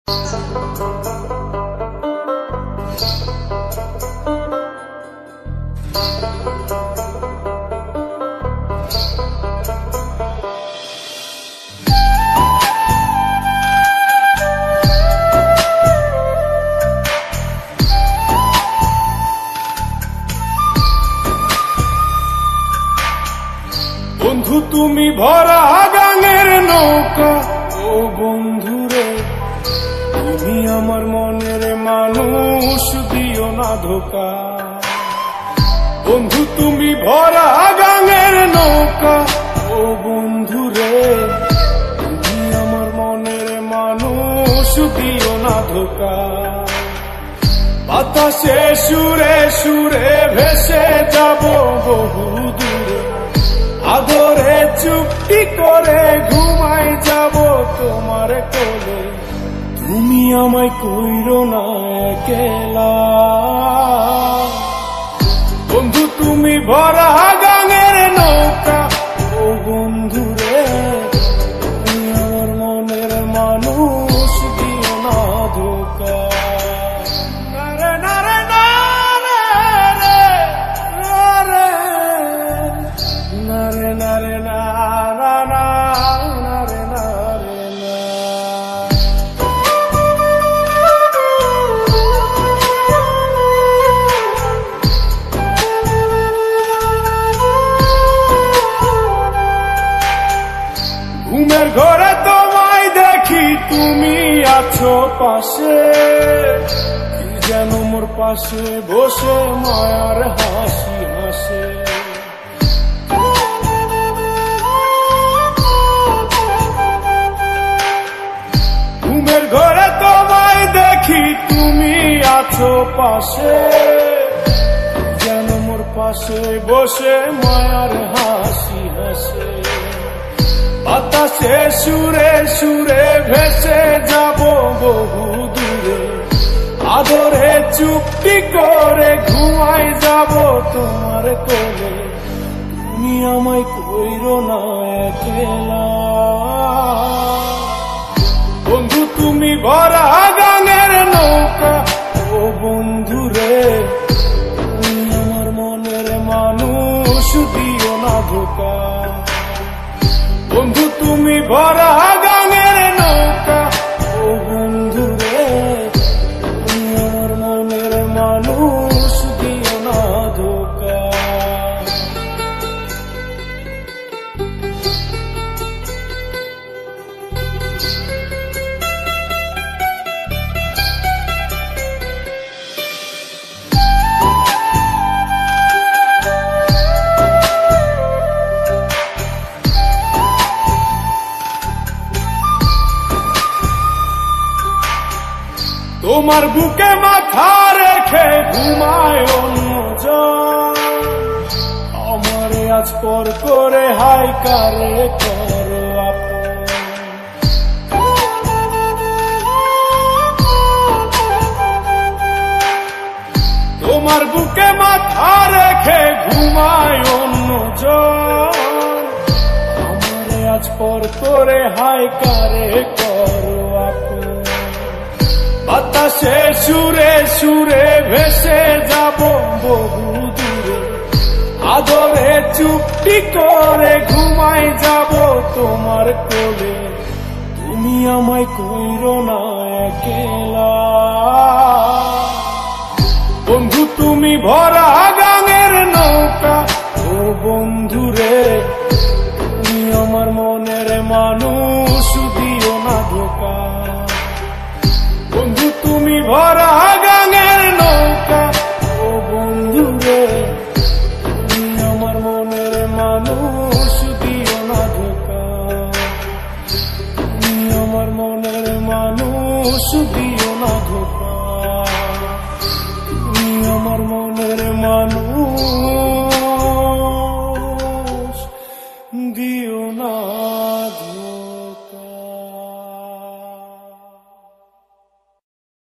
বন্ধু তুমি ভরা গাঙের নৌকা, ও বন্ধুরে তুমি আমার মনের মানুষ, দিও না ধোকা। বন্ধু তুমি ভরা গাঙের নৌকা, ও বন্ধুরে তুমি আমার মনের মানুষ, দিও না ধোকা। বাতাসে সুরে সুরে ভেসে যাব বহু দূরে, আদরে চুপটি করে ঘুমাই যাব তোমার কোলে। তুমি আমায় কইরো না একলা, বন্ধু তুমি ভরা গাঙের নৌকা, ও বন্ধুরে তুমি আমার মনের মানুষ, দিও না ধোকা। ঘুমের ঘরে তোমায় দেখি তুমি আছো পাশে, কি যেন মোর পাশে বসে মায়ার হাসি হাসে। ঘুমের ঘরে তোমায় দেখি তুমি আছো পাশে, যেন মোর পাশে বসে মায়ার হাসি হাসে। বাতাসে সুরে সুরে ভেসে যাব বহু দূরে, আদরে চুপটি করে ঘুমাই যাব তোমার কোলে। তুমি আমায় কইরো না একলা, বন্ধু তুমি ভরা গাঙের নৌকা, ও বন্ধুরে তুমি আমার মনের মানুষ, দিও না ধোকা। বন্ধু তুমি ভরা গাঙের নৌকা, ও বন্ধুরে তুমি আমার মনের মানুষ, দিও না ধোকা। তোমার বুকে মাথা রেখে ঘুমায় অন্যজন, আমারে আজ পর করে হাই কারে করো আপন। তোমার বুকে মাথা রেখে ঘুমায় অন্যজন, আমারে আজ পর করে হাই কারে করো আপন। বাতাসে সুরে সুরে ভেসে যাব বহু দূরে, আদরে চুপটি করে ঘুমাই যাব তোমার কোলে। তুমি আমায় কইরো না একলা, বন্ধু তুমি ভরা গাঙের নৌকা, ও বন্ধুরে তুমি আমার মনের মানুষ, দিও না ধোকা। বন্ধু তুমি ভরা গাঙের নৌকা, ও বন্ধুরে তুমি আমার মনের মানুষ, দিও না ধোকা। তুমি আমার মনের মানুষ, দিও না ধোকা। তুমি আমার মনের মানুষ।